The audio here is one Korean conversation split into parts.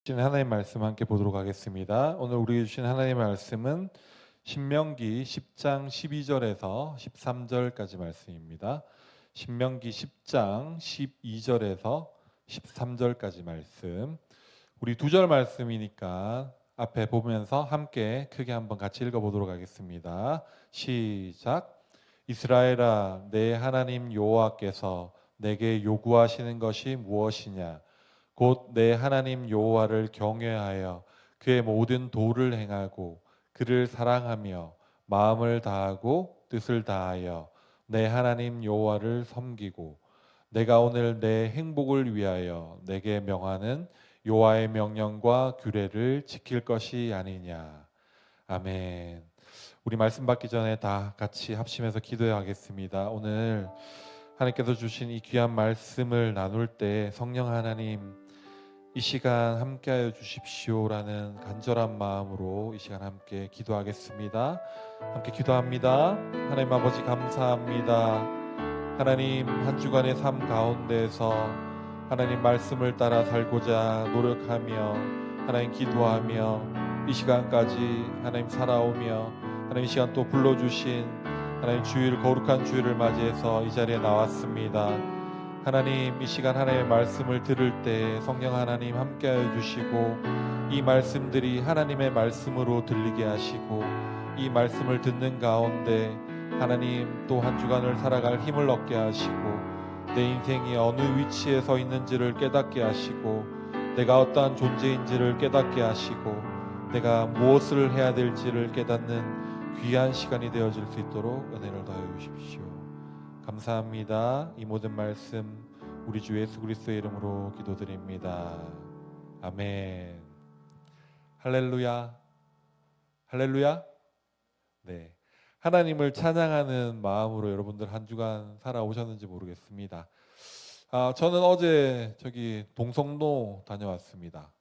주신 하나님 말씀 함께 보도록 하겠습니다. 오늘 우리에게 주신 하나님의 말씀은 신명기 10장 12절에서 13절까지 말씀입니다. 신명기 10장 12절에서 13절까지 말씀. 우리 두 절 말씀이니까 앞에 보면서 함께 크게 한번 같이 읽어보도록 하겠습니다. 시작. 이스라엘아, 내 하나님 여호와께서 내게 요구하시는 것이 무엇이냐? 곧 내 하나님 여호와를 경외하여 그의 모든 도를 행하고 그를 사랑하며 마음을 다하고 뜻을 다하여 내 하나님 여호와를 섬기고 내가 오늘 내 행복을 위하여 내게 명하는 여호와의 명령과 규례를 지킬 것이 아니냐. 아멘. 우리 말씀 받기 전에 다 같이 합심해서 기도하겠습니다. 오늘 하나님께서 주신 이 귀한 말씀을 나눌 때 성령 하나님 이 시간 함께하여 주십시오라는 간절한 마음으로 이 시간 함께 기도하겠습니다. 함께 기도합니다. 하나님 아버지 감사합니다. 하나님 한 주간의 삶 가운데에서 하나님 말씀을 따라 살고자 노력하며 하나님 기도하며 이 시간까지 하나님 살아오며 하나님 이 시간 또 불러주신 하나님 주일 거룩한 주일을 맞이해서 이 자리에 나왔습니다. 하나님 이 시간 하나님의 말씀을 들을 때 성령 하나님 함께하여 주시고 이 말씀들이 하나님의 말씀으로 들리게 하시고 이 말씀을 듣는 가운데 하나님 또 한 주간을 살아갈 힘을 얻게 하시고 내 인생이 어느 위치에 서 있는지를 깨닫게 하시고 내가 어떠한 존재인지를 깨닫게 하시고 내가 무엇을 해야 될지를 깨닫는 귀한 시간이 되어질 수 있도록 은혜를 더해 주십시오. 감사합니다. 이 모든 말씀 우리 주 예수 그리스도의 이름으로 기도드립니다. 아멘. 할렐루야. 할렐루야. 네. 하나님을 찬양하는 마음으로 여러분들 한 주간 살아오셨는지 모르겠습니다. 저는 어제 동성로 다녀왔습니다.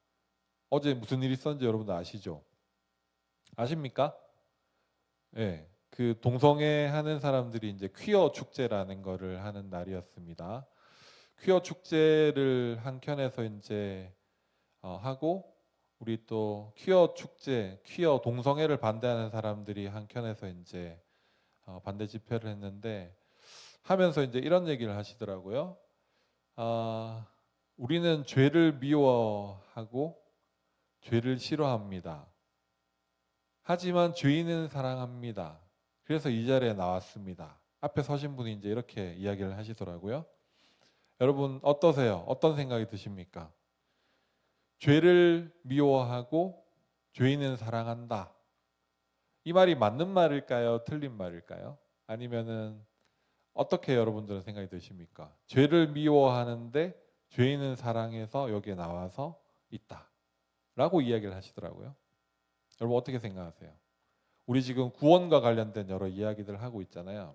어제 무슨 일이 있었는지 여러분들 아시죠? 아십니까? 네. 그 동성애 하는 사람들이 이제 퀴어 축제라는 거를 하는 날이었습니다. 퀴어 축제를 한켠에서 이제 하고 우리 또 퀴어 축제, 퀴어 동성애를 반대하는 사람들이 한켠에서 이제 반대 집회를 했는데 하면서 이제 이런 얘기를 하시더라고요. 우리는 죄를 미워하고 죄를 싫어합니다. 하지만 죄인은 사랑합니다. 그래서 이 자리에 나왔습니다. 앞에 서신 분이 이제 이렇게 이야기를 하시더라고요. 여러분 어떠세요? 어떤 생각이 드십니까? 죄를 미워하고 죄인은 사랑한다. 이 말이 맞는 말일까요? 틀린 말일까요? 아니면은 어떻게 여러분들은 생각이 드십니까? 죄를 미워하는데 죄인은 사랑해서 여기에 나와서 있다. 라고 이야기를 하시더라고요. 여러분 어떻게 생각하세요? 우리 지금 구원과 관련된 여러 이야기들을 하고 있잖아요.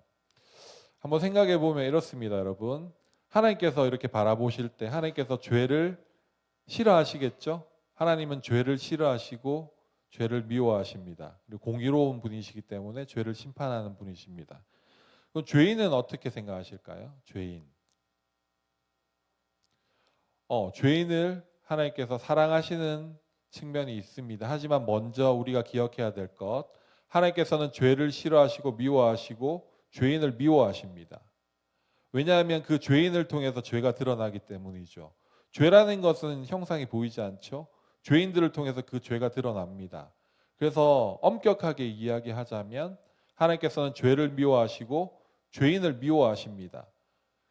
한번 생각해 보면 이렇습니다, 여러분. 하나님께서 이렇게 바라보실 때 하나님께서 죄를 싫어하시겠죠? 하나님은 죄를 싫어하시고 죄를 미워하십니다. 그리고 공의로운 분이시기 때문에 죄를 심판하는 분이십니다. 그럼 죄인은 어떻게 생각하실까요? 죄인을 하나님께서 사랑하시는 측면이 있습니다. 하지만 먼저 우리가 기억해야 될 것, 하나님께서는 죄를 싫어하시고 미워하시고 죄인을 미워하십니다. 왜냐하면 그 죄인을 통해서 죄가 드러나기 때문이죠. 죄라는 것은 형상이 보이지 않죠. 죄인들을 통해서 그 죄가 드러납니다. 그래서 엄격하게 이야기하자면 하나님께서는 죄를 미워하시고 죄인을 미워하십니다.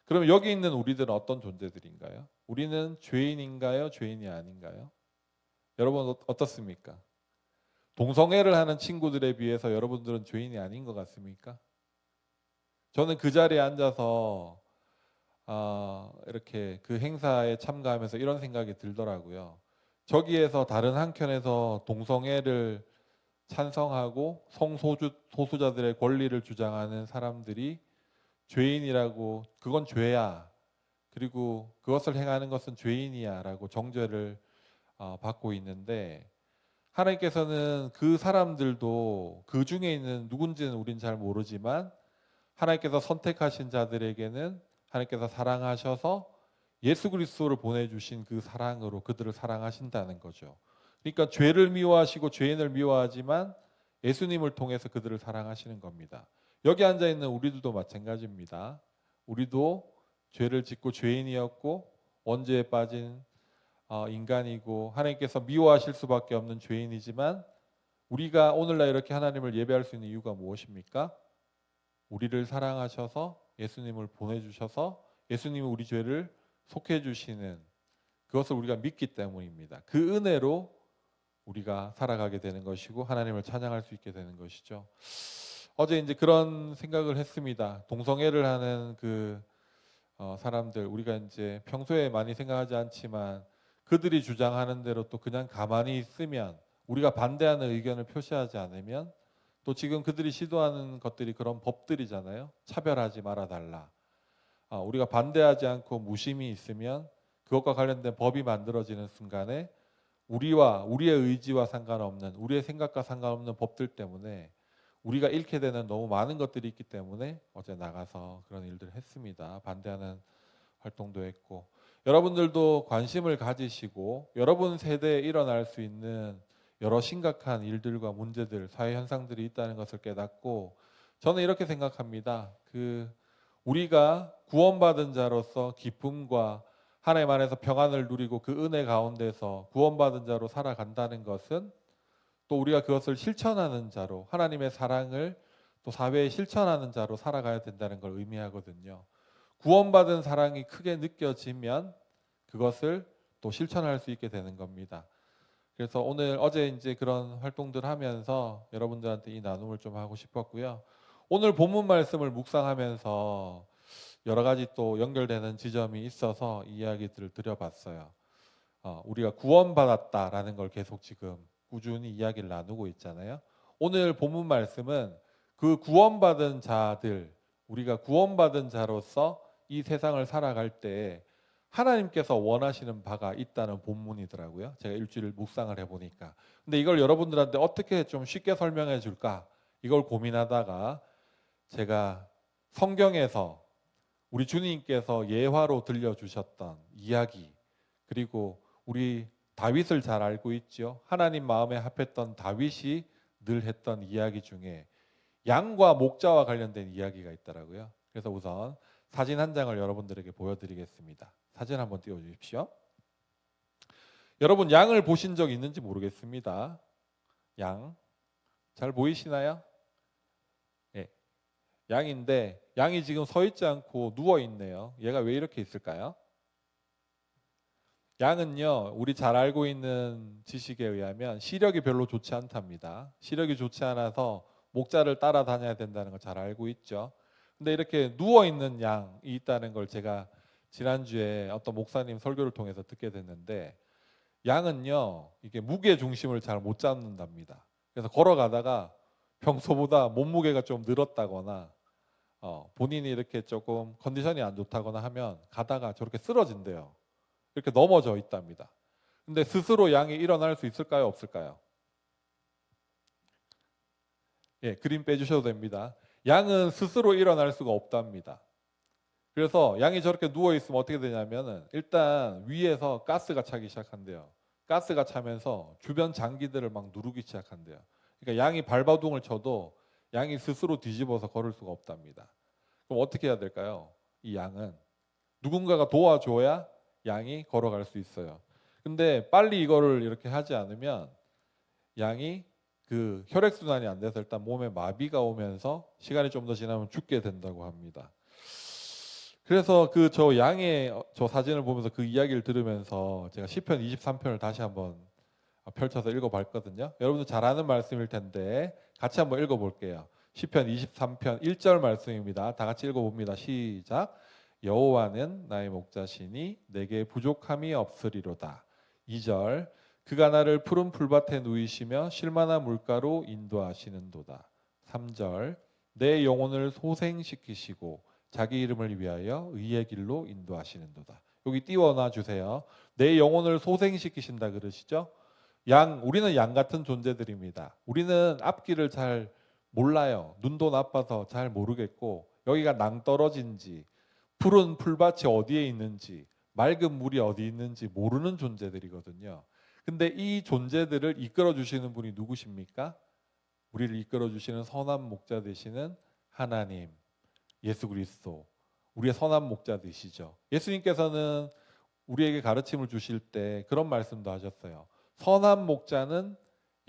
그럼 여기 있는 우리들은 어떤 존재들인가요? 우리는 죄인인가요? 죄인이 아닌가요? 여러분 어떻습니까? 동성애를 하는 친구들에 비해서 여러분들은 죄인이 아닌 것 같습니까? 저는 그 자리에 앉아서 이렇게 그 행사에 참가하면서 이런 생각이 들더라고요. 저기에서 다른 한켠에서 동성애를 찬성하고 성소수자들의 권리를 주장하는 사람들이 죄인이라고, 그건 죄야, 그리고 그것을 행하는 것은 죄인이야 라고 정죄를 받고 있는데, 하나님께서는 그 사람들도 그 중에 있는 누군지는 우린 잘 모르지만 하나님께서 선택하신 자들에게는 하나님께서 사랑하셔서 예수 그리스도를 보내주신 그 사랑으로 그들을 사랑하신다는 거죠. 그러니까 죄를 미워하시고 죄인을 미워하지만 예수님을 통해서 그들을 사랑하시는 겁니다. 여기 앉아 있는 우리들도 마찬가지입니다. 우리도 죄를 짓고 죄인이었고 원죄에 빠진 인간이고 하나님께서 미워하실 수밖에 없는 죄인이지만 우리가 오늘날 이렇게 하나님을 예배할 수 있는 이유가 무엇입니까? 우리를 사랑하셔서 예수님을 보내주셔서 예수님이 우리 죄를 속해 주시는 그것을 우리가 믿기 때문입니다. 그 은혜로 우리가 살아가게 되는 것이고 하나님을 찬양할 수 있게 되는 것이죠. 어제 이제 그런 생각을 했습니다. 동성애를 하는 그 사람들, 우리가 이제 평소에 많이 생각하지 않지만 그들이 주장하는 대로 또 그냥 가만히 있으면, 우리가 반대하는 의견을 표시하지 않으면, 또 지금 그들이 시도하는 것들이 그런 법들이잖아요. 차별하지 말아달라. 우리가 반대하지 않고 무심히 있으면 그것과 관련된 법이 만들어지는 순간에 우리와 우리의 의지와 상관없는, 우리의 생각과 상관없는 법들 때문에 우리가 잃게 되는 너무 많은 것들이 있기 때문에 어제 나가서 그런 일들을 했습니다. 반대하는 활동도 했고, 여러분들도 관심을 가지시고 여러분 세대에 일어날 수 있는 여러 심각한 일들과 문제들, 사회 현상들이 있다는 것을 깨닫고, 저는 이렇게 생각합니다. 우리가 구원받은 자로서 기쁨과 하나님 안에서 평안을 누리고 그 은혜 가운데서 구원받은 자로 살아간다는 것은 또 우리가 그것을 실천하는 자로, 하나님의 사랑을 또 사회에 실천하는 자로 살아가야 된다는 걸 의미하거든요. 구원받은 사랑이 크게 느껴지면 그것을 또 실천할 수 있게 되는 겁니다. 그래서 어제 이제 그런 활동들 하면서 여러분들한테 이 나눔을 좀 하고 싶었고요. 오늘 본문 말씀을 묵상하면서 여러 가지 또 연결되는 지점이 있어서 이야기들을 드려봤어요. 우리가 구원받았다라는 걸 계속 지금 꾸준히 이야기를 나누고 있잖아요. 오늘 본문 말씀은 그 구원받은 자들, 우리가 구원받은 자로서 이 세상을 살아갈 때 하나님께서 원하시는 바가 있다는 본문이더라고요. 제가 일주일 묵상을 해보니까. 근데 이걸 여러분들한테 어떻게 좀 쉽게 설명해 줄까? 이걸 고민하다가 제가 성경에서 우리 주님께서 예화로 들려주셨던 이야기, 그리고 우리 다윗을 잘 알고 있죠. 하나님 마음에 합했던 다윗이 늘 했던 이야기 중에 양과 목자와 관련된 이야기가 있더라고요. 그래서 우선 사진 한 장을 여러분들에게 보여드리겠습니다. 사진 한번 띄워주십시오. 여러분, 양을 보신 적 있는지 모르겠습니다. 양 잘 보이시나요? 네. 양인데 양이 지금 서 있지 않고 누워 있네요. 얘가 왜 이렇게 있을까요? 양은요, 우리 잘 알고 있는 지식에 의하면 시력이 별로 좋지 않답니다. 시력이 좋지 않아서 목자를 따라다녀야 된다는 걸 잘 알고 있죠. 근데 이렇게 누워 있는 양이 있다는 걸 제가 지난주에 어떤 목사님 설교를 통해서 듣게 됐는데, 양은요, 이게 무게 중심을 잘 못 잡는답니다. 그래서 걸어가다가 평소보다 몸무게가 좀 늘었다거나 본인이 이렇게 조금 컨디션이 안 좋다거나 하면 가다가 저렇게 쓰러진대요. 이렇게 넘어져 있답니다. 근데 스스로 양이 일어날 수 있을까요? 없을까요? 예, 그림 빼주셔도 됩니다. 양은 스스로 일어날 수가 없답니다. 그래서 양이 저렇게 누워 있으면 어떻게 되냐면은 일단 위에서 가스가 차기 시작한대요. 가스가 차면서 주변 장기들을 막 누르기 시작한대요. 그러니까 양이 발버둥을 쳐도 양이 스스로 뒤집어서 걸을 수가 없답니다. 그럼 어떻게 해야 될까요? 이 양은 누군가가 도와줘야 양이 걸어갈 수 있어요. 근데 빨리 이거를 이렇게 하지 않으면 양이 그 혈액순환이 안 돼서 일단 몸에 마비가 오면서 시간이 좀 더 지나면 죽게 된다고 합니다. 그래서 저 양의 저 사진을 보면서 그 이야기를 들으면서 제가 시편 23편을 다시 한번 펼쳐서 읽어봤거든요. 여러분도 잘 아는 말씀일 텐데 같이 한번 읽어볼게요. 시편 23편 1절 말씀입니다. 다 같이 읽어봅니다. 시작. 여호와는 나의 목자시니 내게 부족함이 없으리로다. 2절. 그가 나를 푸른 풀밭에 누이시며 쉴만한 물가로 인도하시는도다. 3절. 내 영혼을 소생시키시고 자기 이름을 위하여 의의 길로 인도하시는도다. 여기 띄워놔 주세요. 내 영혼을 소생시키신다 그러시죠? 우리는 양 같은 존재들입니다. 우리는 앞길을 잘 몰라요. 눈도 나빠서 잘 모르겠고 여기가 낭떠러진지 푸른 풀밭이 어디에 있는지 맑은 물이 어디 있는지 모르는 존재들이거든요. 근데 이 존재들을 이끌어 주시는 분이 누구십니까? 우리를 이끌어 주시는 선한 목자 되시는 하나님, 예수 그리스도, 우리의 선한 목자 되시죠. 예수님께서는 우리에게 가르침을 주실 때 그런 말씀도 하셨어요. 선한 목자는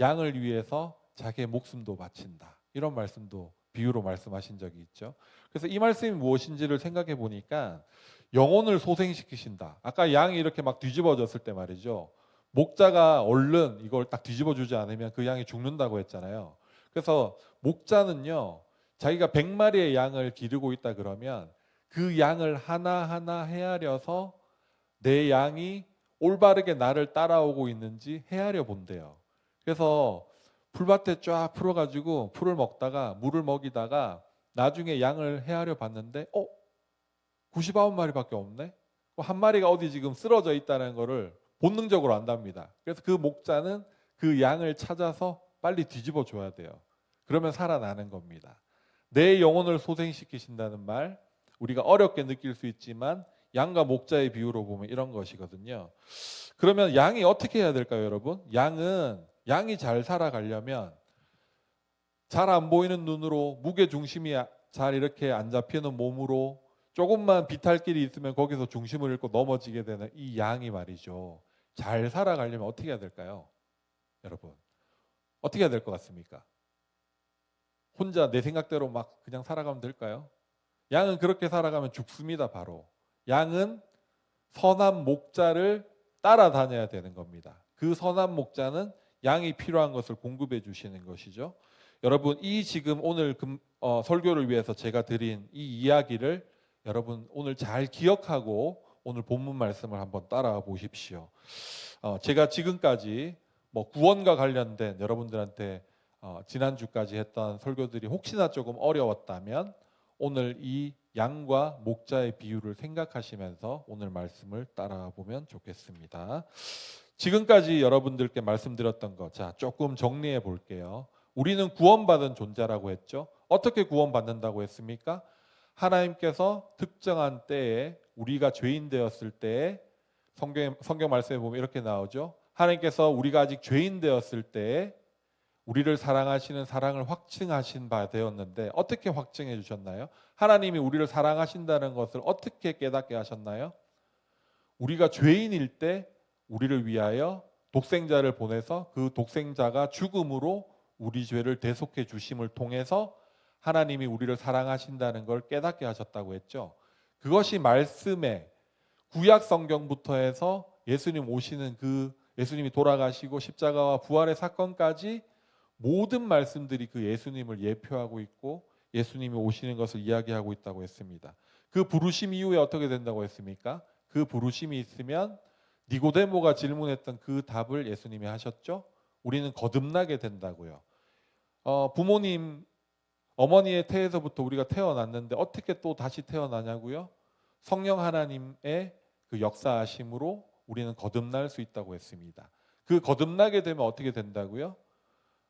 양을 위해서 자기의 목숨도 바친다. 이런 말씀도 비유로 말씀하신 적이 있죠. 그래서 이 말씀이 무엇인지를 생각해 보니까 영혼을 소생시키신다. 아까 양이 이렇게 막 뒤집어졌을 때 말이죠. 목자가 얼른 이걸 딱 뒤집어 주지 않으면 그 양이 죽는다고 했잖아요. 그래서 목자는요, 자기가 100마리의 양을 기르고 있다 그러면 그 양을 하나하나 헤아려서 내 양이 올바르게 나를 따라오고 있는지 헤아려 본대요. 그래서 풀밭에 쫙 풀어가지고 풀을 먹다가 물을 먹이다가 나중에 양을 헤아려 봤는데 99마리밖에 없네? 한 마리가 어디 지금 쓰러져 있다는 거를 본능적으로 안답니다. 그래서 그 목자는 그 양을 찾아서 빨리 뒤집어 줘야 돼요. 그러면 살아나는 겁니다. 내 영혼을 소생시키신다는 말, 우리가 어렵게 느낄 수 있지만 양과 목자의 비유로 보면 이런 것이거든요. 그러면 양이 어떻게 해야 될까요, 여러분? 양이 잘 살아가려면 잘 안 보이는 눈으로 무게 중심이 잘 이렇게 안 잡히는 몸으로 조금만 비탈길이 있으면 거기서 중심을 잃고 넘어지게 되는 이 양이 말이죠. 잘 살아가려면 어떻게 해야 될까요? 여러분, 어떻게 해야 될 것 같습니까? 혼자 내 생각대로 막 그냥 살아가면 될까요? 양은 그렇게 살아가면 죽습니다, 바로. 양은 선한 목자를 따라다녀야 되는 겁니다. 그 선한 목자는 양이 필요한 것을 공급해 주시는 것이죠. 여러분, 이 지금 오늘 설교를 위해서 제가 드린 이 이야기를 여러분 오늘 잘 기억하고 오늘 본문 말씀을 한번 따라가 보십시오. 제가 지금까지 구원과 관련된 여러분들한테 지난주까지 했던 설교들이 혹시나 조금 어려웠다면 오늘 이 양과 목자의 비유를 생각하시면서 오늘 말씀을 따라가 보면 좋겠습니다. 지금까지 여러분들께 말씀드렸던 것, 자, 조금 정리해 볼게요. 우리는 구원받은 존재라고 했죠. 어떻게 구원받는다고 했습니까? 하나님께서 특정한 때에 우리가 죄인 되었을 때에 성경 말씀에 보면 이렇게 나오죠. 하나님께서 우리가 아직 죄인 되었을 때에 우리를 사랑하시는 사랑을 확증하신 바 되었는데 어떻게 확증해 주셨나요? 하나님이 우리를 사랑하신다는 것을 어떻게 깨닫게 하셨나요? 우리가 죄인일 때 우리를 위하여 독생자를 보내서 그 독생자가 죽음으로 우리 죄를 대속해 주심을 통해서 하나님이 우리를 사랑하신다는 걸 깨닫게 하셨다고 했죠. 그것이 말씀에 구약 성경부터 해서 예수님 오시는 그 예수님이 돌아가시고 십자가와 부활의 사건까지 모든 말씀들이 그 예수님을 예표하고 있고 예수님이 오시는 것을 이야기하고 있다고 했습니다. 그 부르심 이후에 어떻게 된다고 했습니까? 그 부르심이 있으면 니고데모가 질문했던 그 답을 예수님이 하셨죠. 우리는 거듭나게 된다고요. 부모님, 어머니의 태에서부터 우리가 태어났는데 어떻게 또 다시 태어나냐고요? 성령 하나님의 그 역사하심으로 우리는 거듭날 수 있다고 했습니다. 그 거듭나게 되면 어떻게 된다고요?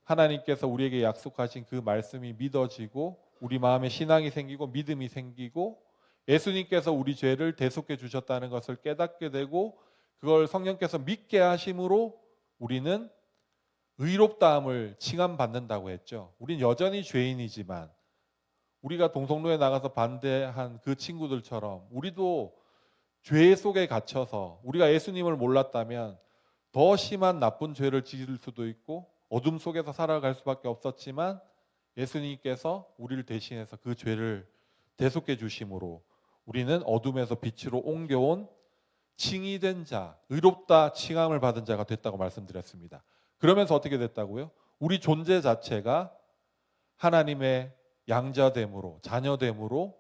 하나님께서 우리에게 약속하신 그 말씀이 믿어지고 우리 마음에 신앙이 생기고 믿음이 생기고 예수님께서 우리 죄를 대속해 주셨다는 것을 깨닫게 되고 그걸 성령께서 믿게 하심으로 우리는 의롭다함을 칭함받는다고 했죠. 우린 여전히 죄인이지만 우리가 동성로에 나가서 반대한 그 친구들처럼 우리도 죄 속에 갇혀서 우리가 예수님을 몰랐다면 더 심한 나쁜 죄를 지을 수도 있고 어둠 속에서 살아갈 수밖에 없었지만 예수님께서 우리를 대신해서 그 죄를 대속해 주심으로 우리는 어둠에서 빛으로 옮겨온 칭의된 자, 의롭다 칭함을 받은 자가 됐다고 말씀드렸습니다. 그러면서 어떻게 됐다고요? 우리 존재 자체가 하나님의 양자됨으로 자녀됨으로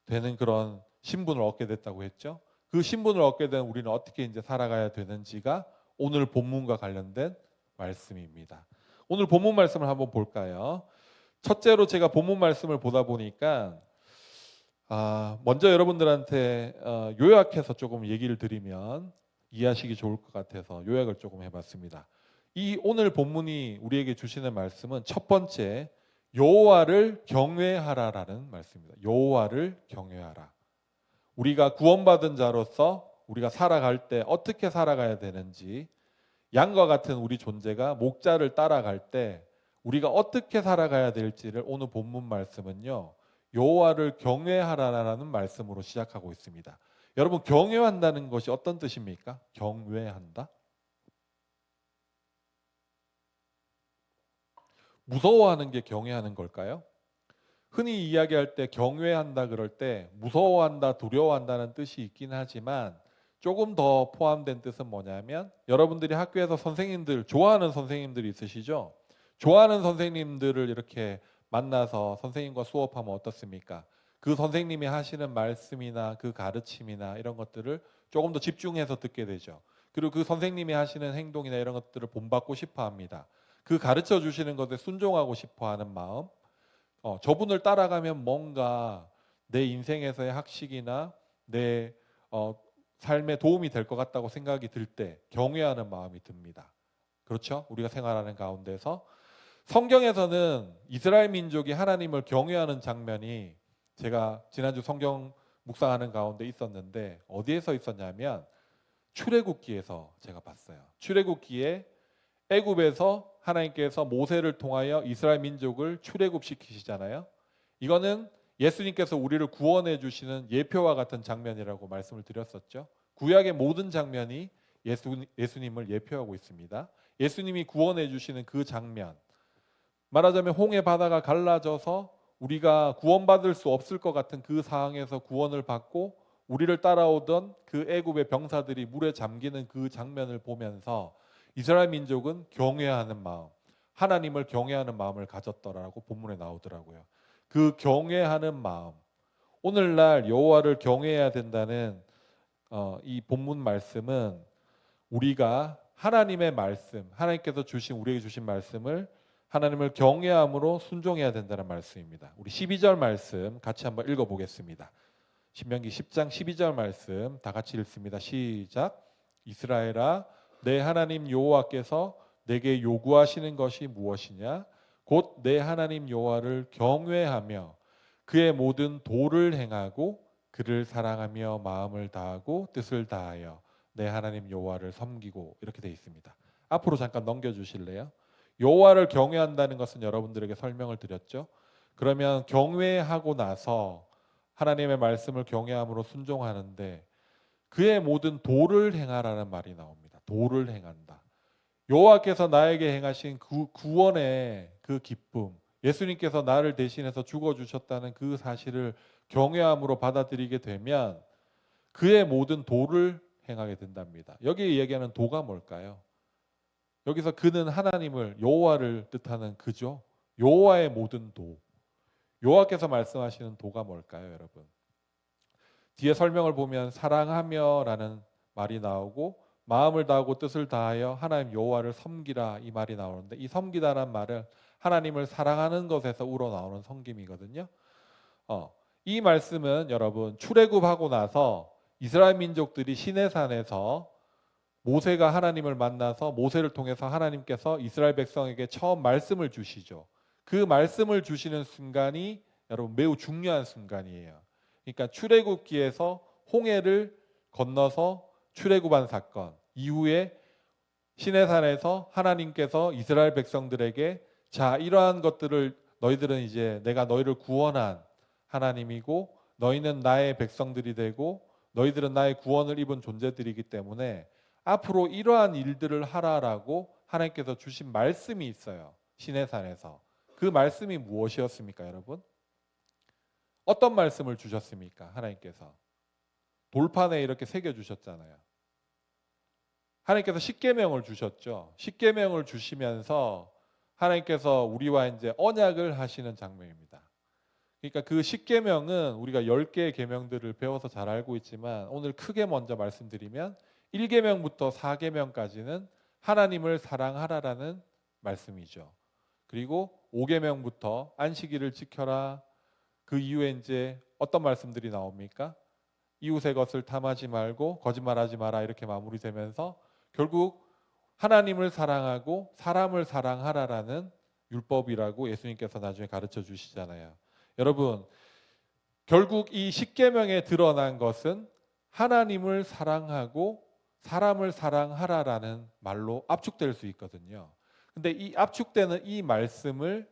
되는 그런 신분을 얻게 됐다고 했죠. 그 신분을 얻게 된 우리는 어떻게 이제 살아가야 되는지가 오늘 본문과 관련된 말씀입니다. 오늘 본문 말씀을 한번 볼까요? 첫째로 제가 본문 말씀을 보다 보니까 먼저 여러분들한테 요약해서 조금 얘기를 드리면 이해하시기 좋을 것 같아서 요약을 조금 해봤습니다. 이 오늘 본문이 우리에게 주시는 말씀은 첫 번째 여호와를 경외하라라는 말씀입니다. 여호와를 경외하라. 우리가 구원받은 자로서 우리가 살아갈 때 어떻게 살아가야 되는지, 양과 같은 우리 존재가 목자를 따라갈 때 우리가 어떻게 살아가야 될지를 오늘 본문 말씀은요, 여호와를 경외하라라는 말씀으로 시작하고 있습니다. 여러분, 경외한다는 것이 어떤 뜻입니까? 경외한다? 무서워하는 게 경외하는 걸까요? 흔히 이야기할 때 경외한다 그럴 때 무서워한다, 두려워한다는 뜻이 있긴 하지만 조금 더 포함된 뜻은 뭐냐면, 여러분들이 학교에서 선생님들, 좋아하는 선생님들이 있으시죠? 좋아하는 선생님들을 이렇게 만나서 선생님과 수업하면 어떻습니까? 그 선생님이 하시는 말씀이나 그 가르침이나 이런 것들을 조금 더 집중해서 듣게 되죠. 그리고 그 선생님이 하시는 행동이나 이런 것들을 본받고 싶어 합니다. 그 가르쳐 주시는 것에 순종하고 싶어 하는 마음, 저분을 따라가면 뭔가 내 인생에서의 학식이나 내 삶에 도움이 될 것 같다고 생각이 들 때 경외하는 마음이 듭니다. 그렇죠? 우리가 생활하는 가운데서 성경에서는 이스라엘 민족이 하나님을 경외하는 장면이, 제가 지난주 성경 묵상하는 가운데 있었는데 어디에서 있었냐면 출애굽기에서 제가 봤어요. 출애굽기에 애굽에서 하나님께서 모세를 통하여 이스라엘 민족을 출애굽시키시잖아요. 이거는 예수님께서 우리를 구원해 주시는 예표와 같은 장면이라고 말씀을 드렸었죠. 구약의 모든 장면이 예수님을 예표하고 있습니다. 예수님이 구원해 주시는 그 장면, 말하자면 홍해 바다가 갈라져서 우리가 구원받을 수 없을 것 같은 그 상황에서 구원을 받고 우리를 따라오던 그 애굽의 병사들이 물에 잠기는 그 장면을 보면서 이스라엘 민족은 경외하는 마음, 하나님을 경외하는 마음을 가졌더라고 본문에 나오더라고요. 그 경외하는 마음, 오늘날 여호와를 경외해야 된다는 이 본문 말씀은 우리가 하나님의 말씀, 하나님께서 우리에게 주신 말씀을 하나님을 경외함으로 순종해야 된다는 말씀입니다. 우리 12절 말씀 같이 한번 읽어보겠습니다. 신명기 10장 12절 말씀 다 같이 읽습니다. 시작. 이스라엘아, 내 하나님 여호와께서 내게 요구하시는 것이 무엇이냐? 곧 내 하나님 여호와를 경외하며 그의 모든 도를 행하고 그를 사랑하며 마음을 다하고 뜻을 다하여 내 하나님 여호와를 섬기고, 이렇게 되어 있습니다. 앞으로 잠깐 넘겨주실래요? 여호와를 경외한다는 것은 여러분들에게 설명을 드렸죠. 그러면 경외하고 나서 하나님의 말씀을 경외함으로 순종하는데 그의 모든 도를 행하라는 말이 나옵니다. 도를 행한다. 여호와께서 나에게 행하신 그 구원의 그 기쁨, 예수님께서 나를 대신해서 죽어주셨다는 그 사실을 경외함으로 받아들이게 되면 그의 모든 도를 행하게 된답니다. 여기 얘기하는 도가 뭘까요? 여기서 그는 하나님을, 여호와를 뜻하는 그죠. 여호와의 모든 도, 여호와께서 말씀하시는 도가 뭘까요, 여러분? 뒤에 설명을 보면 사랑하며 라는 말이 나오고 마음을 다하고 뜻을 다하여 하나님 여호와를 섬기라, 이 말이 나오는데, 이 섬기다란 말은 하나님을 사랑하는 것에서 우러나오는 섬김이거든요. 이 말씀은 여러분 출애굽하고 나서 이스라엘 민족들이 시내산에서 모세가 하나님을 만나서 모세를 통해서 하나님께서 이스라엘 백성에게 처음 말씀을 주시죠. 그 말씀을 주시는 순간이 여러분 매우 중요한 순간이에요. 그러니까 출애굽기에서 홍해를 건너서 출애굽한 사건 이후에 시내산에서 하나님께서 이스라엘 백성들에게, 자, 이러한 것들을 너희들은 이제 내가 너희를 구원한 하나님이고 너희는 나의 백성들이 되고 너희들은 나의 구원을 입은 존재들이기 때문에 앞으로 이러한 일들을 하라라고 하나님께서 주신 말씀이 있어요. 시내산에서. 그 말씀이 무엇이었습니까, 여러분? 어떤 말씀을 주셨습니까? 하나님께서 돌판에 이렇게 새겨 주셨잖아요. 하나님께서 십계명을 주셨죠. 십계명을 주시면서 하나님께서 우리와 이제 언약을 하시는 장면입니다. 그러니까 그 십계명은 우리가 10개의 계명들을 배워서 잘 알고 있지만 오늘 크게 먼저 말씀드리면 1계명부터 4계명까지는 하나님을 사랑하라라는 말씀이죠. 그리고 5계명부터 안식일을 지켜라. 그 이후에 이제 어떤 말씀들이 나옵니까? 이웃의 것을 탐하지 말고 거짓말하지 마라, 이렇게 마무리되면서 결국 하나님을 사랑하고 사람을 사랑하라라는 율법이라고 예수님께서 나중에 가르쳐 주시잖아요. 여러분, 결국 이 십계명에 드러난 것은 하나님을 사랑하고 사람을 사랑하라라는 말로 압축될 수 있거든요. 근데 이 압축되는 이 말씀을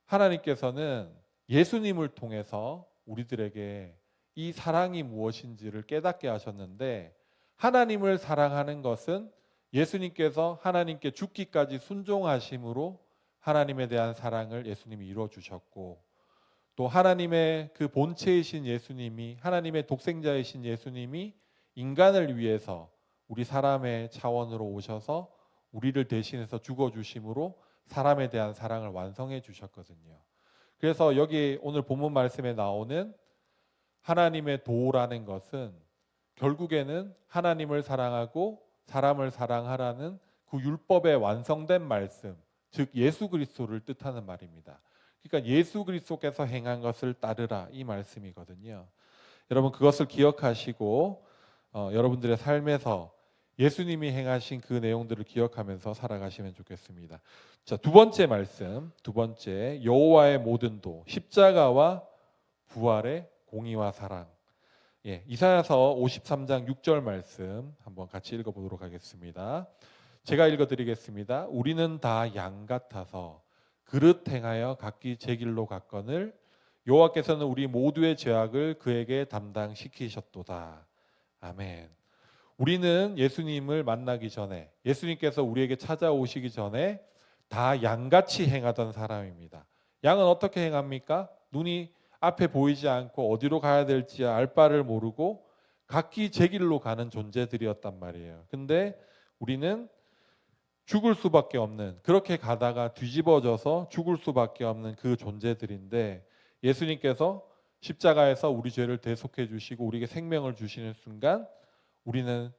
하나님께서는 예수님을 통해서 우리들에게 이 사랑이 무엇인지를 깨닫게 하셨는데, 하나님을 사랑하는 것은 예수님께서 하나님께 죽기까지 순종하심으로 하나님에 대한 사랑을 예수님이 이루어 주셨고, 또 하나님의 그 본체이신 예수님이, 하나님의 독생자이신 예수님이 인간을 위해서 우리 사람의 차원으로 오셔서 우리를 대신해서 죽어주심으로 사람에 대한 사랑을 완성해 주셨거든요. 그래서 여기 오늘 본문 말씀에 나오는 하나님의 도라는 것은 결국에는 하나님을 사랑하고 사람을 사랑하라는 그 율법의 완성된 말씀, 즉 예수 그리스도를 뜻하는 말입니다. 그러니까 예수 그리스도께서 행한 것을 따르라, 이 말씀이거든요. 여러분 그것을 기억하시고 여러분들의 삶에서 예수님이 행하신 그 내용들을 기억하면서 살아가시면 좋겠습니다. 자, 두 번째 말씀, 두 번째, 여호와의 모든 도, 십자가와 부활의 공의와 사랑. 이사야서 53장 6절 말씀 한번 같이 읽어보도록 하겠습니다. 제가 읽어드리겠습니다. 우리는 다 양 같아서 그릇 행하여 각기 제 길로 갔거늘 여호와께서는 우리 모두의 죄악을 그에게 담당시키셨도다. 아멘. 우리는 예수님을 만나기 전에, 예수님께서 우리에게 찾아오시기 전에 다 양같이 행하던 사람입니다. 양은 어떻게 행합니까? 눈이 앞에 보이지 않고 어디로 가야 될지 알 바를 모르고 각기 제 길로 가는 존재들이었단 말이에요. 근데 우리는 죽을 수밖에 없는, 그렇게 가다가 뒤집어져서 죽을 수밖에 없는 그 존재들인데, 예수님께서 십자가에서 우리 죄를 대속해 주시고 우리에게 생명을 주시는 순간 우리는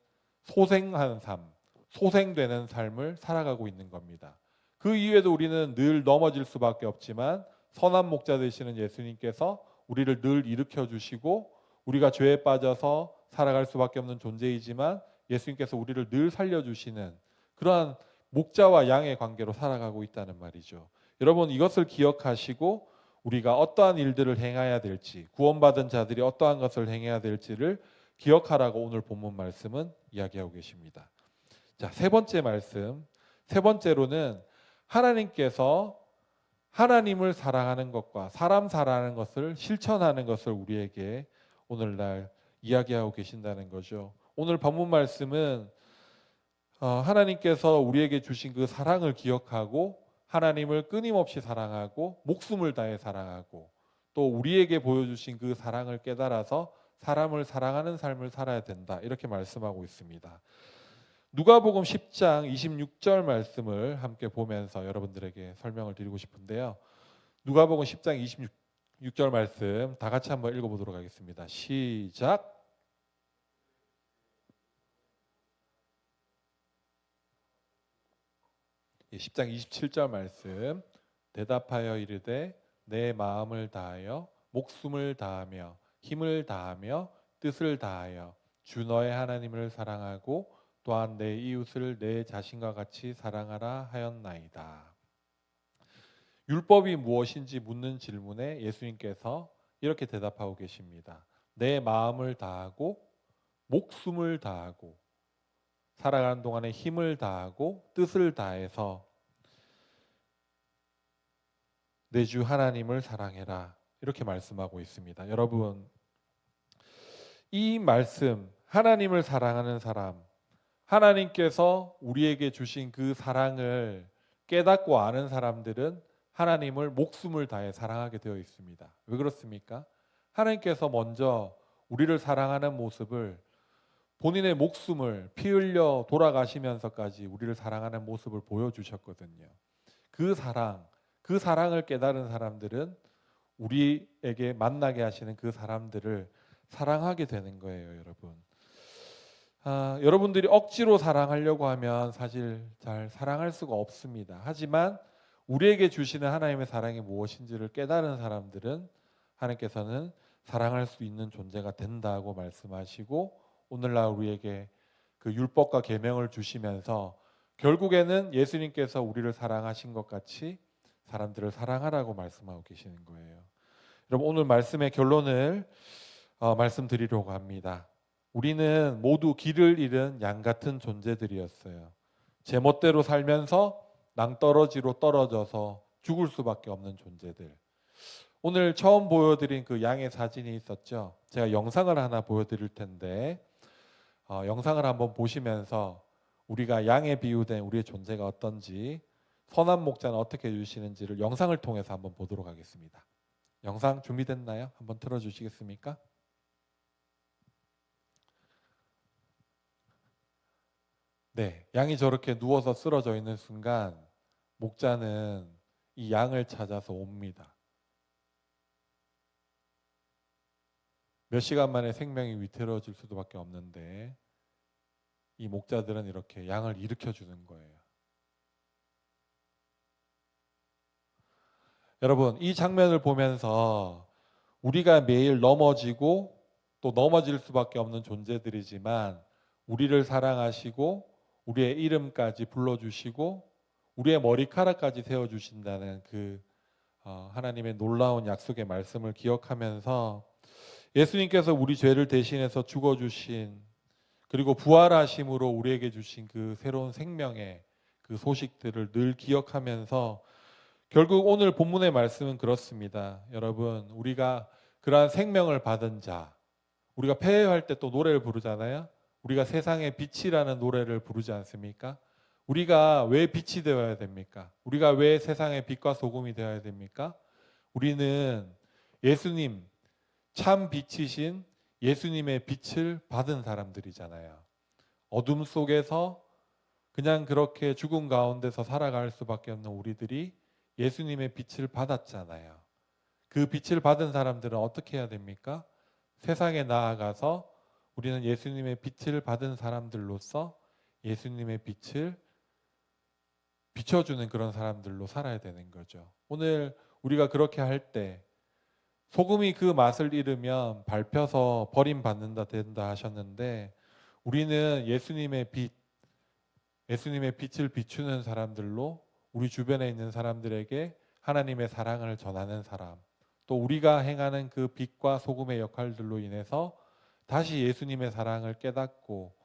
소생한 삶, 소생되는 삶을 살아가고 있는 겁니다. 그 이후에도 우리는 늘 넘어질 수밖에 없지만 선한 목자 되시는 예수님께서 우리를 늘 일으켜 주시고, 우리가 죄에 빠져서 살아갈 수밖에 없는 존재이지만 예수님께서 우리를 늘 살려주시는 그러한 목자와 양의 관계로 살아가고 있다는 말이죠. 여러분 이것을 기억하시고 우리가 어떠한 일들을 행해야 될지, 구원받은 자들이 어떠한 것을 행해야 될지를 기억하라고 오늘 본문 말씀은 이야기하고 계십니다. 자, 세 번째 말씀, 세 번째로는 하나님께서 하나님을 사랑하는 것과 사람 사랑하는 것을 실천하는 것을 우리에게 오늘날 이야기하고 계신다는 거죠. 오늘 본문 말씀은 하나님께서 우리에게 주신 그 사랑을 기억하고 하나님을 끊임없이 사랑하고 목숨을 다해 사랑하고 또 우리에게 보여주신 그 사랑을 깨달아서 사람을 사랑하는 삶을 살아야 된다, 이렇게 말씀하고 있습니다. 누가복음 10장 26절 말씀을 함께 보면서 여러분들에게 설명을 드리고 싶은데요. 누가복음 10장 26절 말씀 다 같이 한번 읽어보도록 하겠습니다. 시작. 10장 27절 말씀, 대답하여 이르되 내 마음을 다하여 목숨을 다하며 힘을 다하며 뜻을 다하여 주 너의 하나님을 사랑하고 또한 내 이웃을 내 자신과 같이 사랑하라 하였나이다. 율법이 무엇인지 묻는 질문에 예수님께서 이렇게 대답하고 계십니다. 내 마음을 다하고 목숨을 다하고 살아가는 동안에 힘을 다하고 뜻을 다해서 내 주 하나님을 사랑해라, 이렇게 말씀하고 있습니다. 여러분 이 말씀, 하나님을 사랑하는 사람, 하나님께서 우리에게 주신 그 사랑을 깨닫고 아는 사람들은 하나님을 목숨을 다해 사랑하게 되어 있습니다. 왜 그렇습니까? 하나님께서 먼저 우리를 사랑하는 모습을, 본인의 목숨을 피 흘려 돌아가시면서까지 우리를 사랑하는 모습을 보여주셨거든요. 그 사랑을 깨달은 사람들은 우리에게 만나게 하시는 그 사람들을 사랑하게 되는 거예요, 여러분. 여러분들이 억지로 사랑하려고 하면 사실 잘 사랑할 수가 없습니다. 하지만 우리에게 주시는 하나님의 사랑이 무엇인지를 깨달은 사람들은 하나님께서는 사랑할 수 있는 존재가 된다고 말씀하시고, 오늘날 우리에게 그 율법과 계명을 주시면서 결국에는 예수님께서 우리를 사랑하신 것 같이 사람들을 사랑하라고 말씀하고 계시는 거예요. 여러분 오늘 말씀의 결론을 말씀드리려고 합니다. 우리는 모두 길을 잃은 양 같은 존재들이었어요. 제멋대로 살면서 낭떠러지로 떨어져서 죽을 수밖에 없는 존재들. 오늘 처음 보여드린 그 양의 사진이 있었죠. 제가 영상을 하나 보여드릴 텐데 영상을 한번 보시면서 우리가 양에 비유된 우리의 존재가 어떤지, 선한 목자는 어떻게 해주시는지를 영상을 통해서 한번 보도록 하겠습니다. 영상 준비됐나요? 한번 틀어주시겠습니까? 네, 양이 저렇게 누워서 쓰러져 있는 순간 목자는 이 양을 찾아서 옵니다. 몇 시간 만에 생명이 위태로워질 수밖에 없는데 이 목자들은 이렇게 양을 일으켜 주는 거예요. 여러분, 이 장면을 보면서 우리가 매일 넘어지고 또 넘어질 수밖에 없는 존재들이지만 우리를 사랑하시고 우리의 이름까지 불러주시고 우리의 머리카락까지 세워주신다는 그 하나님의 놀라운 약속의 말씀을 기억하면서 예수님께서 우리 죄를 대신해서 죽어주신, 그리고 부활하심으로 우리에게 주신 그 새로운 생명의 그 소식들을 늘 기억하면서 결국 오늘 본문의 말씀은 그렇습니다. 여러분, 우리가 그러한 생명을 받은 자, 우리가 폐회할 때 또 노래를 부르잖아요. 우리가 세상의 빛이라는 노래를 부르지 않습니까? 우리가 왜 빛이 되어야 됩니까? 우리가 왜 세상의 빛과 소금이 되어야 됩니까? 우리는 예수님, 참 빛이신 예수님의 빛을 받은 사람들이잖아요. 어둠 속에서 그냥 그렇게 죽음 가운데서 살아갈 수밖에 없는 우리들이 예수님의 빛을 받았잖아요. 그 빛을 받은 사람들은 어떻게 해야 됩니까? 세상에 나아가서 우리는 예수님의 빛을 받은 사람들로서 예수님의 빛을 비춰주는 그런 사람들로 살아야 되는 거죠. 오늘 우리가 그렇게 할 때 소금이 그 맛을 잃으면 밟혀서 버림받는다 된다 하셨는데 우리는 예수님의 빛, 예수님의 빛을 비추는 사람들로 우리 주변에 있는 사람들에게 하나님의 사랑을 전하는 사람, 또 우리가 행하는 그 빛과 소금의 역할들로 인해서 다시 예수님의 사랑을 깨닫고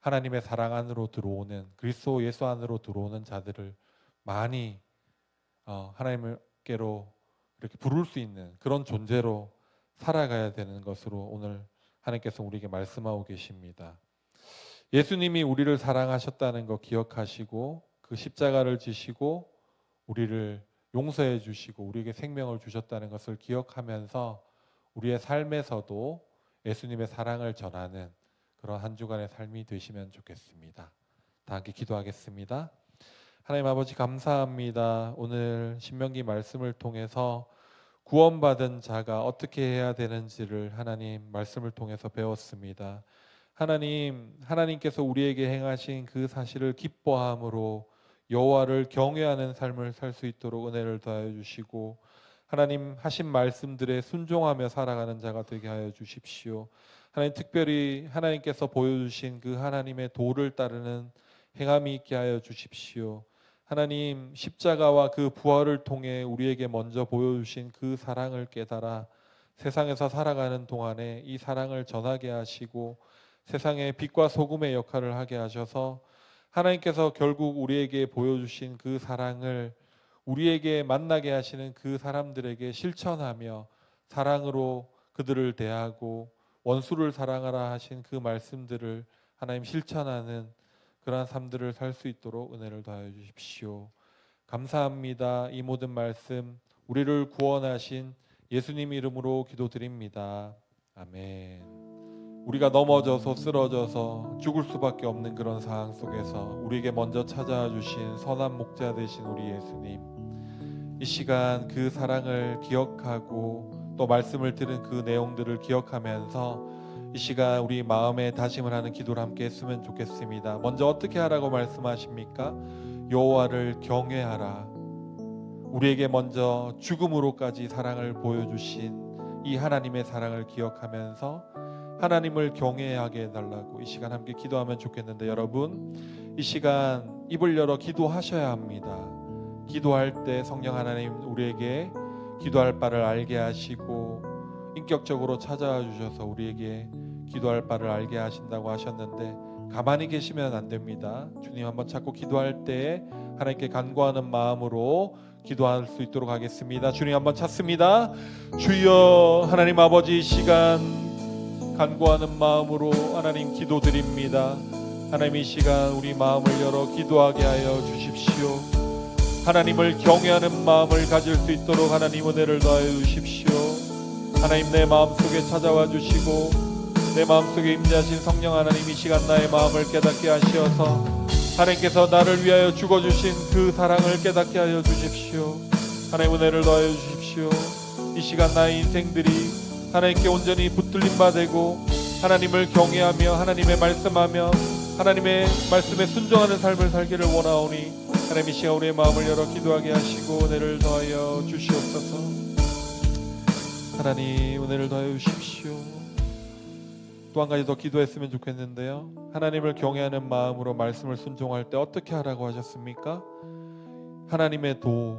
하나님의 사랑 안으로 들어오는, 그리스도 예수 안으로 들어오는 자들을 많이 하나님께로 이렇게 부를 수 있는 그런 존재로 살아가야 되는 것으로 오늘 하나님께서 우리에게 말씀하고 계십니다. 예수님이 우리를 사랑하셨다는 거 기억하시고 그 십자가를 지시고 우리를 용서해 주시고 우리에게 생명을 주셨다는 것을 기억하면서 우리의 삶에서도 예수님의 사랑을 전하는 그런 한 주간의 삶이 되시면 좋겠습니다. 다 함께 기도하겠습니다. 하나님 아버지 감사합니다. 오늘 신명기 말씀을 통해서 구원받은 자가 어떻게 해야 되는지를 하나님 말씀을 통해서 배웠습니다. 하나님께서 우리에게 행하신 그 사실을 기뻐함으로 여호와를 경외하는 삶을 살 수 있도록 은혜를 더하여 주시고 하나님 하신 말씀들에 순종하며 살아가는 자가 되게 하여 주십시오. 하나님, 특별히 하나님께서 보여주신 그 하나님의 도를 따르는 행함이 있게 하여 주십시오. 하나님, 십자가와 그 부활을 통해 우리에게 먼저 보여주신 그 사랑을 깨달아 세상에서 살아가는 동안에 이 사랑을 전하게 하시고 세상의 빛과 소금의 역할을 하게 하셔서 하나님께서 결국 우리에게 보여주신 그 사랑을 우리에게 만나게 하시는 그 사람들에게 실천하며 사랑으로 그들을 대하고 원수를 사랑하라 하신 그 말씀들을 하나님 실천하는 그러한 삶들을 살 수 있도록 은혜를 더하여 주십시오. 감사합니다. 이 모든 말씀 우리를 구원하신 예수님 이름으로 기도드립니다. 아멘. 우리가 넘어져서 쓰러져서 죽을 수밖에 없는 그런 상황 속에서 우리에게 먼저 찾아와 주신 선한 목자 되신 우리 예수님, 이 시간 그 사랑을 기억하고 또 말씀을 들은 그 내용들을 기억하면서 이 시간 우리 마음에 다짐을 하는 기도를 함께 했으면 좋겠습니다. 먼저 어떻게 하라고 말씀하십니까? 여호와를 경외하라. 우리에게 먼저 죽음으로까지 사랑을 보여주신 이 하나님의 사랑을 기억하면서 하나님을 경외하게 해달라고 이 시간 함께 기도하면 좋겠는데, 여러분 이 시간 입을 열어 기도하셔야 합니다. 기도할 때 성령 하나님 우리에게 기도할 바를 알게 하시고 인격적으로 찾아와 주셔서 우리에게 기도할 바를 알게 하신다고 하셨는데 가만히 계시면 안 됩니다. 주님 한번 찾고 기도할 때 하나님께 간구하는 마음으로 기도할 수 있도록 하겠습니다. 주님 한번 찾습니다. 주여, 하나님 아버지, 이 시간 간구하는 마음으로 하나님 기도드립니다. 하나님, 이 시간 우리 마음을 열어 기도하게 하여 주십시오. 하나님을 경외하는 마음을 가질 수 있도록 하나님 은혜를 더하여 주십시오. 하나님, 내 마음속에 찾아와 주시고 내 마음속에 임재하신 성령 하나님, 이 시간 나의 마음을 깨닫게 하시어서 하나님께서 나를 위하여 죽어주신 그 사랑을 깨닫게 하여 주십시오. 하나님, 은혜를 더하여 주십시오. 이 시간 나의 인생들이 하나님께 온전히 붙들림 바 되고 하나님을 경외하며 하나님의 말씀하며 하나님의 말씀에 순종하는 삶을 살기를 원하오니 하나님, 이 시간 우리의 마음을 열어 기도하게 하시고 은혜를 더하여 주시옵소서. 하나님, 은혜를 더하여 주십시오. 또 한 가지 더 기도했으면 좋겠는데요. 하나님을 경외하는 마음으로 말씀을 순종할 때 어떻게 하라고 하셨습니까? 하나님의 도,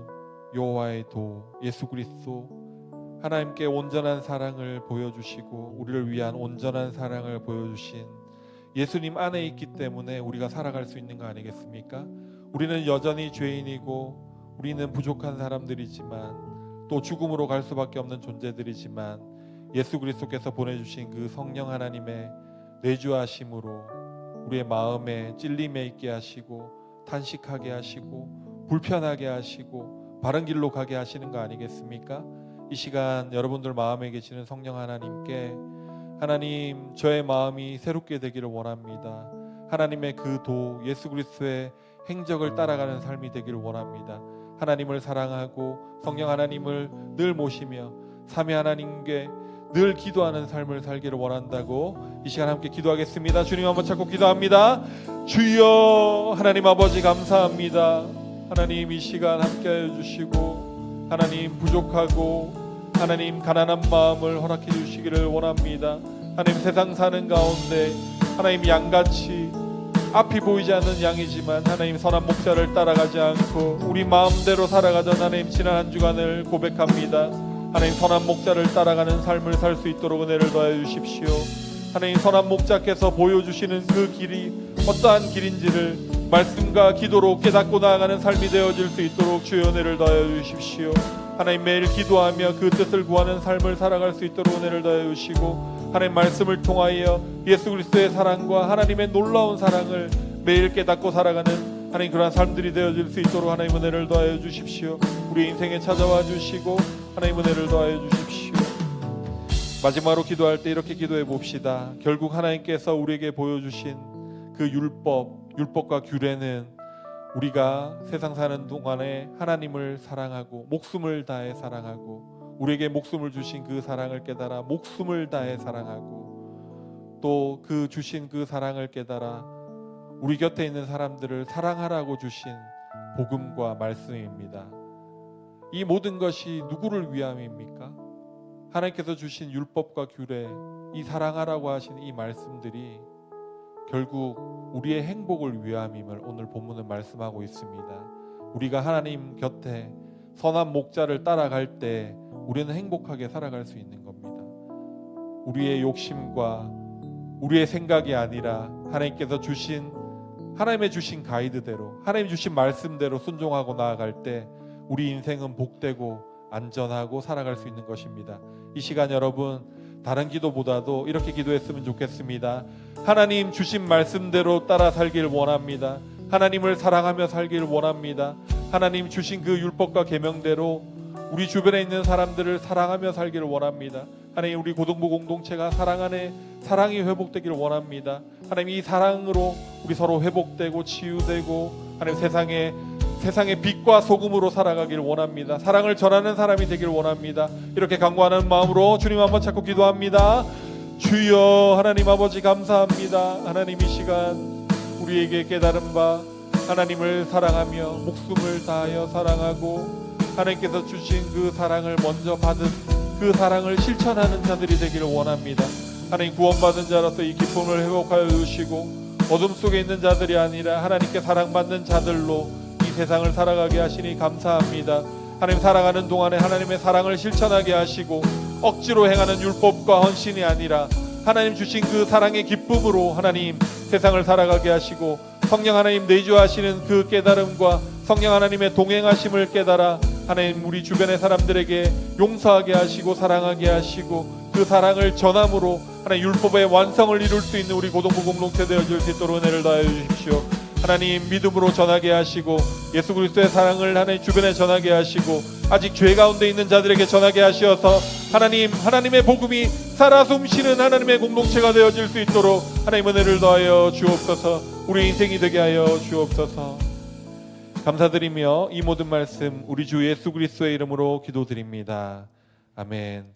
여호와의 도, 예수 그리스도, 하나님께 온전한 사랑을 보여주시고 우리를 위한 온전한 사랑을 보여주신 예수님 안에 있기 때문에 우리가 살아갈 수 있는 거 아니겠습니까? 우리는 여전히 죄인이고 우리는 부족한 사람들이지만 또 죽음으로 갈 수밖에 없는 존재들이지만 예수 그리스도께서 보내주신 그 성령 하나님의 내주하심으로 우리의 마음에 찔림에 있게 하시고 탄식하게 하시고 불편하게 하시고 바른 길로 가게 하시는 거 아니겠습니까? 이 시간 여러분들 마음에 계시는 성령 하나님께 하나님, 저의 마음이 새롭게 되기를 원합니다. 하나님의 그 도, 예수 그리스도의 행적을 따라가는 삶이 되기를 원합니다. 하나님을 사랑하고 성령 하나님을 늘 모시며 삼위 하나님께 늘 기도하는 삶을 살기를 원한다고 이 시간 함께 기도하겠습니다. 주님 한번 찾고 기도합니다. 주여, 하나님 아버지 감사합니다. 하나님, 이 시간 함께하여 주시고 하나님, 부족하고 하나님 가난한 마음을 허락해 주시기를 원합니다. 하나님, 세상 사는 가운데 하나님 양같이 앞이 보이지 않는 양이지만 하나님 선한 목자를 따라가지 않고 우리 마음대로 살아가던 하나님 지난 한 주간을 고백합니다. 하나님, 선한 목자를 따라가는 삶을 살 수 있도록 은혜를 더해 주십시오. 하나님, 선한 목자께서 보여주시는 그 길이 어떠한 길인지를 말씀과 기도로 깨닫고 나아가는 삶이 되어질 수 있도록 주의 은혜를 더해 주십시오. 하나님, 매일 기도하며 그 뜻을 구하는 삶을 살아갈 수 있도록 은혜를 더해 주시고 하나님, 말씀을 통하여 예수 그리스도의 사랑과 하나님의 놀라운 사랑을 매일 깨닫고 살아가는 하나님 그러한 삶들이 되어질 수 있도록 하나님 은혜를 더하여 주십시오. 우리 인생에 찾아와 주시고 하나님 은혜를 더하여 주십시오. 마지막으로 기도할 때 이렇게 기도해 봅시다. 결국 하나님께서 우리에게 보여주신 그 율법과 규례는 우리가 세상 사는 동안에 하나님을 사랑하고 목숨을 다해 사랑하고 우리에게 목숨을 주신 그 사랑을 깨달아 목숨을 다해 사랑하고 또 그 주신 그 사랑을 깨달아 우리 곁에 있는 사람들을 사랑하라고 주신 복음과 말씀입니다. 이 모든 것이 누구를 위함입니까? 하나님께서 주신 율법과 규례, 이 사랑하라고 하신 이 말씀들이 결국 우리의 행복을 위함임을 오늘 본문은 말씀하고 있습니다. 우리가 하나님 곁에 선한 목자를 따라갈 때 우리는 행복하게 살아갈 수 있는 겁니다. 우리의 욕심과 우리의 생각이 아니라 하나님의 주신 가이드대로 하나님 주신 말씀대로 순종하고 나아갈 때 우리 인생은 복되고 안전하고 살아갈 수 있는 것입니다. 이 시간 여러분 다른 기도보다도 이렇게 기도했으면 좋겠습니다. 하나님 주신 말씀대로 따라 살길 원합니다. 하나님을 사랑하며 살길 원합니다. 하나님 주신 그 율법과 계명대로 우리 주변에 있는 사람들을 사랑하며 살기를 원합니다. 하나님, 우리 고등부 공동체가 사랑 안에 사랑이 회복되기를 원합니다. 하나님, 이 사랑으로 우리 서로 회복되고 치유되고 하나님 세상의 빛과 소금으로 살아가기를 원합니다. 사랑을 전하는 사람이 되기를 원합니다. 이렇게 간구하는 마음으로 주님 한번 찾고 기도합니다. 주여, 하나님 아버지 감사합니다. 하나님, 이 시간 우리에게 깨달은 바 하나님을 사랑하며 목숨을 다하여 사랑하고 하나님께서 주신 그 사랑을 먼저 받은 그 사랑을 실천하는 자들이 되기를 원합니다. 하나님, 구원받은 자로서 이 기쁨을 회복하여 주시고 어둠 속에 있는 자들이 아니라 하나님께 사랑받는 자들로 이 세상을 살아가게 하시니 감사합니다. 하나님 살아가는 동안에 하나님의 사랑을 실천하게 하시고 억지로 행하는 율법과 헌신이 아니라 하나님 주신 그 사랑의 기쁨으로 하나님 세상을 살아가게 하시고 성령 하나님 내주하시는 그 깨달음과 성령 하나님의 동행하심을 깨달아 하나님 우리 주변의 사람들에게 용서하게 하시고 사랑하게 하시고 그 사랑을 전함으로 하나님 율법의 완성을 이룰 수 있는 우리 고동부 공동체 되어질 수 있도록 은혜를 더하여 주십시오. 하나님 믿음으로 전하게 하시고 예수 그리스도의 사랑을 하나님 주변에 전하게 하시고 아직 죄 가운데 있는 자들에게 전하게 하시어서 하나님의 복음이 살아 숨쉬는 하나님의 공동체가 되어질 수 있도록 하나님 은혜를 더하여 주옵소서. 우리 인생이 되게 하여 주옵소서. 감사드리며 이 모든 말씀 우리 주 예수 그리스도의 이름으로 기도드립니다. 아멘.